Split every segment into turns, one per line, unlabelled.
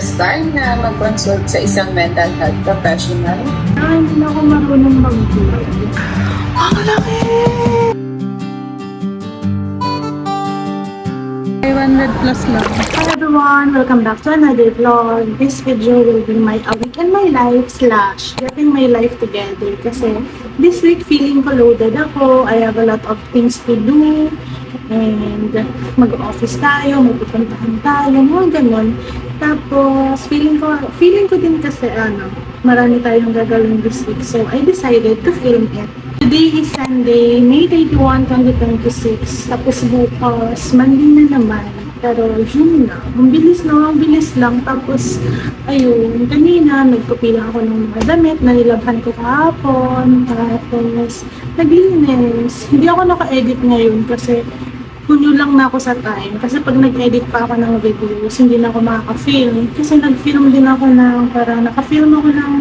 first time na mag-consult sa isang mental health professional?
Hindi na ako marunong mag-vlog.
Ang laki!
500 plus lang. Hi everyone! Welcome back to another vlog. This video will be a week in my life / getting my life together. Kasi this week feeling ko loaded ako. I have a lot of things to do. And mag-office tayo, magpupuntahan tayo, mga ganun. Tapos feeling ko din kasi marami tayong gagawin this week. So I decided to film it. Today is Sunday, May 31, 2026. Tapos bukas, Monday na naman. Pero yun na, ang bilis lang. Tapos, ayun, kanina, nagkupila ako ng mga damit na nilabhan ko kahapon. Tapos, naglinis. Hindi ako naka-edit ngayon kasi punyo lang na ako sa time. Kasi pag nag-edit pa ako ng videos, hindi na ako makaka-film. Kasi nag-film din ako parang naka-film ako ng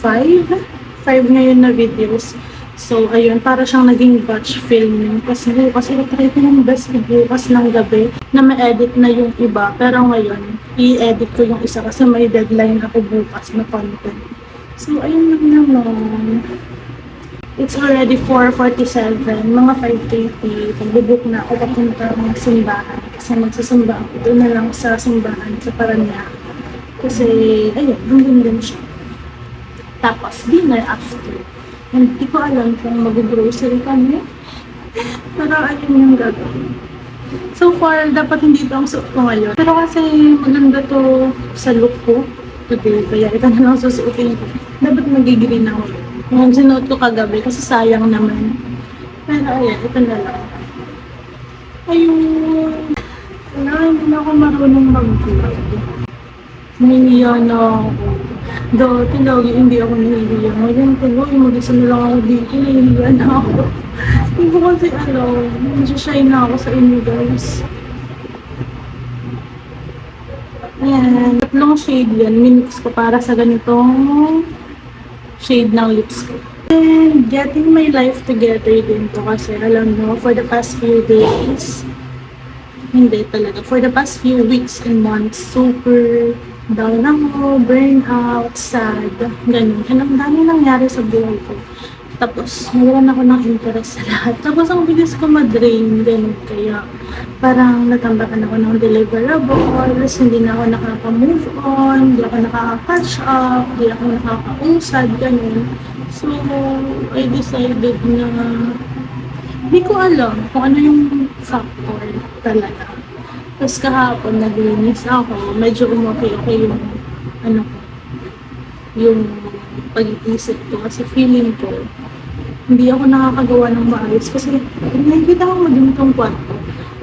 5 ngayon na videos. So, ayun, para siyang naging batch filming. Kasi bukas, try ko yung best bukas ng gabi na ma-edit na yung iba. Pero ngayon, i-edit ko yung isa kasi may deadline ako bukas na content. So, ayun lang naman. It's already 4:47, mga 5:30. Pag-book na ako papunta ng simbahan. Kasi magsasamba ako doon na lang sa simbahan sa Parañaque. Kasi, ayun, doon siya. Tapos, dinner after. Hindi ko alam kung mag-grocery kami. Pero ayun yung gagawin. So far, dapat hindi ito ang suot ko ngayon. Pero kasi maganda to sa look ko today. Kaya ito na lang susuotin ko. Dapat magigreen ako. Kung sinuot ko kagabi kasi sayang naman. Pero ayan, ito na lang. Ayun. Hindi na ako marunong mag-vlog. Nahihiya na ako. Dati lagi hindi ako nahihiya. Ngayon tuloy, mag-isa na lang ako dito. Nahihiya na ako. Hindi ko kasi alam. Nagsashy na ako sa inyo guys. Ayan. 3 shade yan. Minix ko para sa ganitong shade ng lips ko. And getting my life together din to kasi alam mo, for the past few days, hindi talaga. For the past few weeks and months, super down ako, burnout, sad, ganun. And ang dami nangyari sa buhay ko. Tapos, nawalan ako ng interest sa lahat. Tapos, ang bilis ko ma-drain, ganun. Kaya, parang natambakan ako ng deliverables, hindi na ako nakaka-move on, hindi ako nakaka-catch up, hindi ako nakaka-usad, ganun. So, I decided na hindi ko alam kung ano yung factor talaga. Tapos kahapon naglinis ako, medyo okay yung yung pag-iisip ko kasi feeling ko hindi ako nakakagawa ng maayos kasi nakikita ko madumi tong kwarto.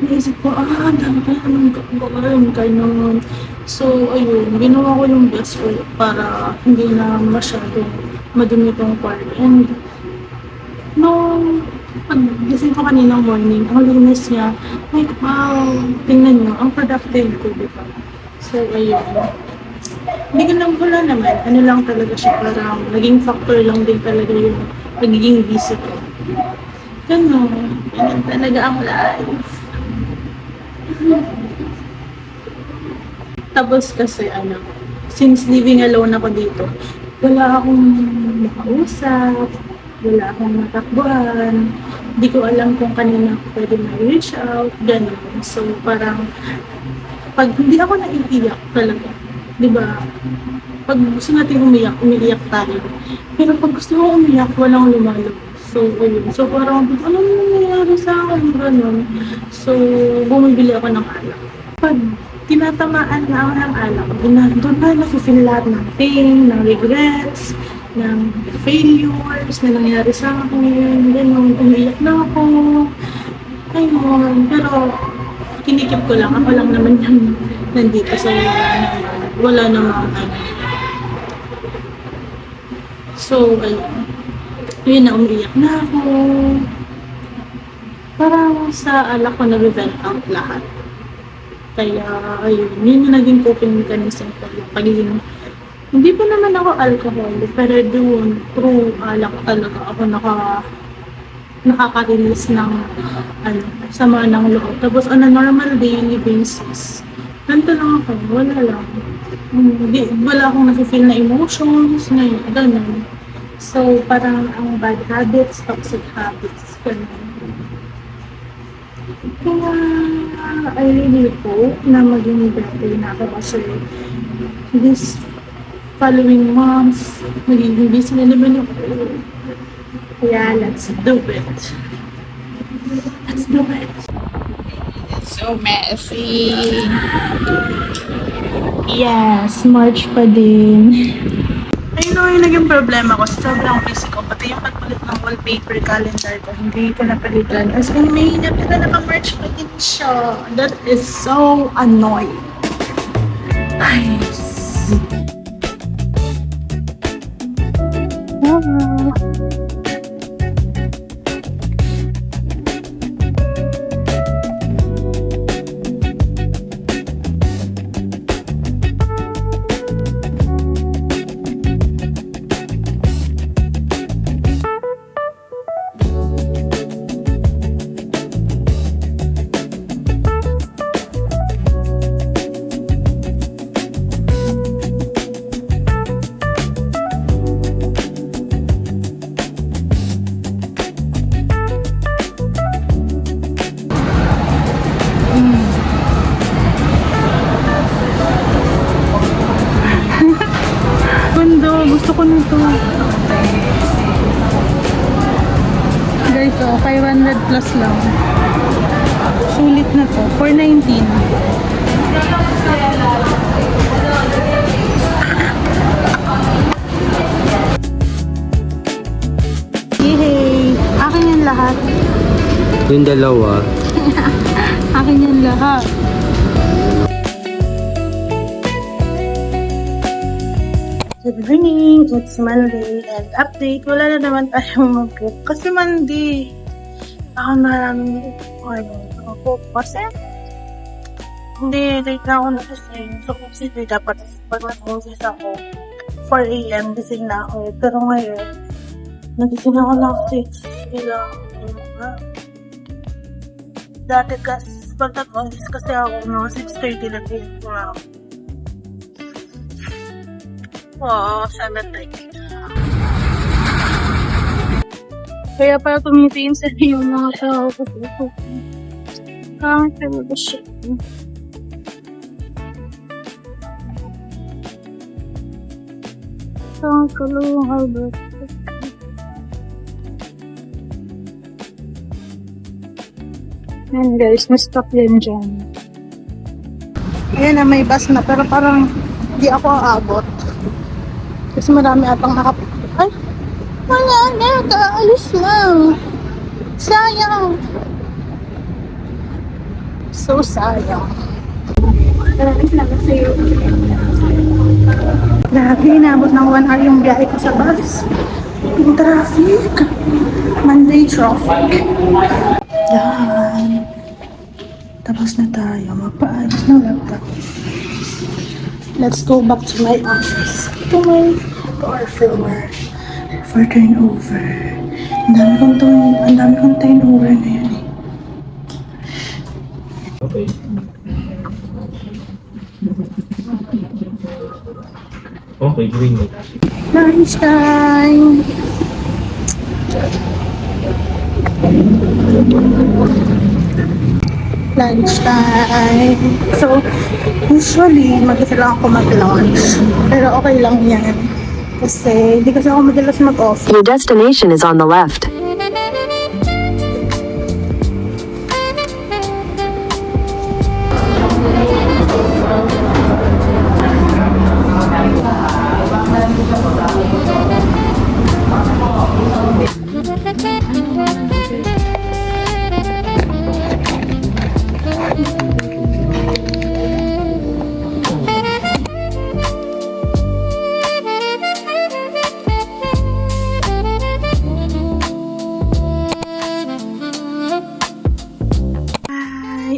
Naisip ko, dami kaya anong gagawin, ganun. So, ayun, ginawa ko yung best ko para hindi na masyadong madumi tong kwarto. And, pag-gising ko kaninang morning, ang linis niya, like, wow, tingnan nyo, ang productive ko, diba? So, ayun. Hindi ko lang wala naman, ano lang talaga siya, parang naging factor lang din talaga yung pagiging busy ko. Ganun, yan talaga ang life. Tapos kasi, since living alone ako dito, wala akong makausap, wala akong matakbuhan, hindi ko alam kung kanina ako pwede ma-reach out, gano'n. So, parang, pag hindi ako naiiyak talaga, di ba? Pag gusto natin umiiyak tayo. Pero pag gusto ko umiyak, walang lumalabas. So, ayun. So, parang, ano nangyayari sa akin, gano'n. So, bumibili ako ng alak. Pag tinatamaan na ako ng alak, doon na nafe-feel lahat ng pain, ng regrets, ng failures na nangyari sa akin, gano'n, umiiyak na ako, ayun, pero kinikip ko lang, ako lang naman yung nandito sa wala namang So, ayun na, umiiyak na ako, parang sa alak ko na-vent out lahat, kaya, ayun, yun yung naging coping mechanism ko, pagiging hindi pa naman ako alcoholic, pero doon, through alak talaga ako nakaka-release ng sama ng loob. Tapos on a normal daily basis, ganito lang ako, wala lang. wala akong nafe-feel na emotions, na gano'n. So, parang ang bad habits, toxic habits, gano'n. Kaya, I really hope na maging better na ako kasi this following months, magiging busy na naman ako. Kaya, let's do it. Let's do it.
So messy.
Yes, March pa din. Ayun na yung naging problema ko. Sobrang busy ko. Pati yung pagpalit ng wallpaper calendar ko, hindi ko napalitan. As in, may napila naka-March pa din siya. That is so annoying. Ay, ganda. Gusto ko nito. Guys, 500 plus lang. Sulit na to. 419. Yehey! Akin yan lahat.
Yung dalawa.
Akin yan lahat. Good morning! It's Monday and update. Wala na naman tayong mag-book kasi Monday. Ako maraming ako kasi hindi, late na ako nagising. So, kasi dapat pag nag-office ako 4 a.m. gising na ako. Pero ngayon, nagising ako ng 6. Ilang, dati kasi, pag nag-office kasi ako ng 6:30 na gising na ako. Oo, sana tayo. Kaya para tumitiin sa yung mga tao kasi ito. Kahit talaga siya. Saan ka lang, Albert? Yan guys, na-stop yan dyan. Ayan na, may bus na, pero parang di ako aabot. Kasi marami atang ay! Wala na! Kaalis na! Sayang! So sayang. Grabe, inabot ng 1 hour yung biyahe ko sa bus. Yung traffic. Monday traffic. Yan. Tapos na tayo. Magpaayos ng laptop. Let's go back to my office. To our floor. For turnover. Ang dami kong turnover ngayon eh.
Okay. Okay, green.
Lunch time! Lunch time! So, usually, mag-isa lang ako mag-lunch. Pero okay lang yan. Kasi, hindi kasi ako madalas mag-office.
Your destination is on the left.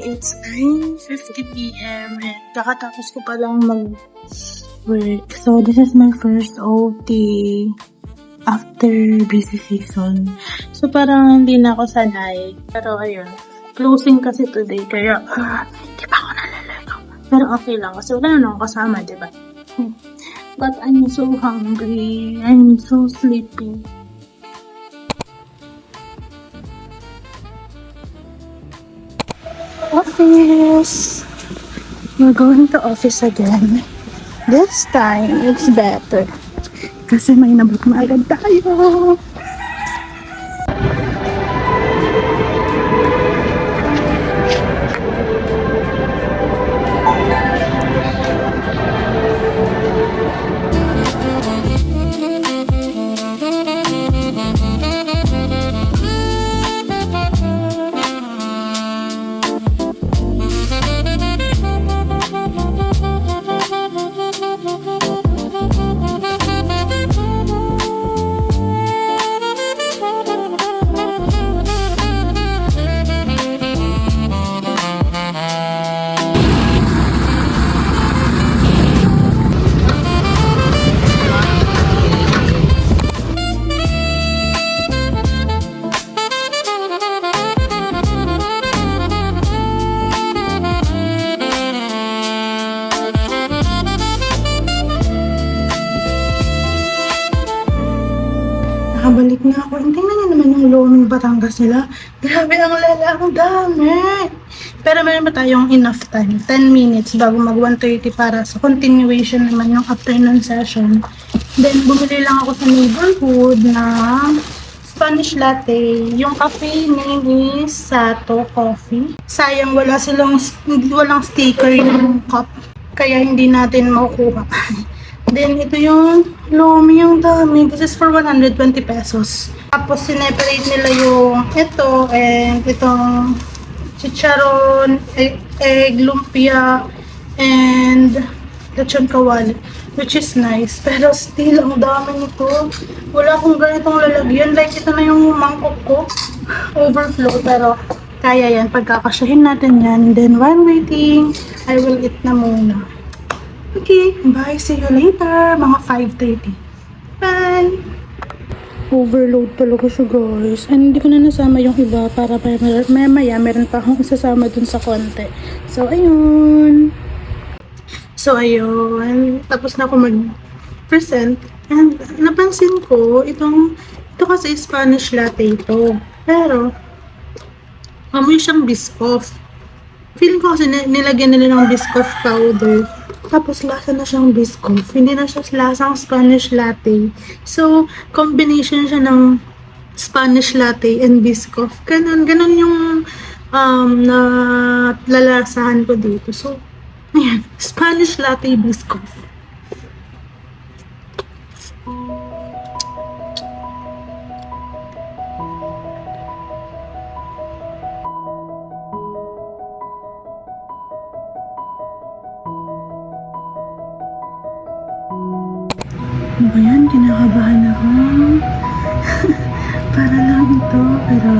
It's 9:50 p.m. and kakatapos ko pa lang mag-work. So, this is my first OT after busy season. So, parang hindi na ako sanay. Pero, ayun. Closing kasi today. Kaya, hindi pa ako nalalago. Pero okay lang. Kasi wala na akong kasama, diba? But I'm so hungry. I'm so sleepy. Office. We're going to office again. This time, it's better. Kasi may nabot na agad tayo. Nakabalik na ako. Tingnan niyo naman yung Loaming Batangas nila. Grabe, ang lala, ang dami. Pero meron ba tayong enough time? 10 minutes bago mag 1:30 para sa continuation naman yung afternoon session. Then, bumili lang ako sa neighborhood na Spanish latte. Yung cafe name is Sato Coffee. Sayang walang sticker yung cup. Kaya hindi natin makukuha. Then, ito yung Lomi, yung dami. This is for 120 pesos. Tapos, sineparate nila yung ito and itong chicharon, egg, lumpia, and lechon kawali, which is nice. Pero still, ang dami nito. Wala akong ganitong lalagyan. Like, ito na yung mangkok ko. Overflow, pero kaya yan. Pagkakasyahin natin yan. Then, while waiting, I will eat na muna. Okay, bye. See you later. Mga 5:30. Bye! Overload talaga siya, guys. And hindi ko na nasama yung iba para maya meron pa akong isasama dun sa konti. So, ayun. Tapos na ako mag-present. And napansin ko, ito kasi Spanish latte ito. Pero, amoy siyang Biscoff. Feeling ko kasi nilagyan nila ng Biscoff powder. Tapos lasa na siyang Biscoff. Hindi na siya lasang Spanish latte. So, combination siya ng Spanish latte and Biscoff. Ganun yung na lalasahan ko dito. So, ayan. Spanish latte Biscoff. Ano ba yan? Kinakabahan ako. Para lang ito. Pero,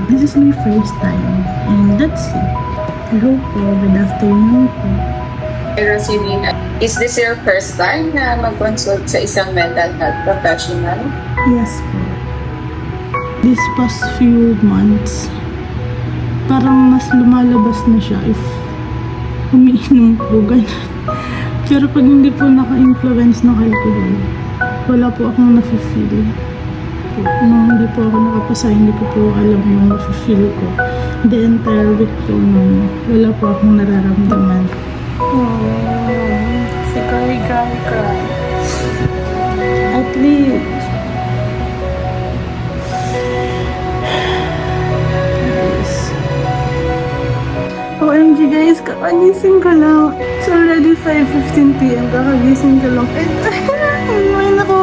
this is my first time. And that's it. Hello po. Good afternoon po.
Rosalina, is this your first time na mag-consult sa isang mental health professional?
Yes po. These past few months, parang mas lumalabas na siya if umiinom po ganun. Pero pag hindi po naka-influence ng alcohol, wala po akong nafe-feel. Nung hindi po ako nakapasa, hindi ko po alam yung nafe-feel ko. The entire week po nung wala po akong nararamdaman. Si Cry. At least, OMG guys, kakagising ko lang. It's already 5:15 PM. Kakagising ko lang. May nakuha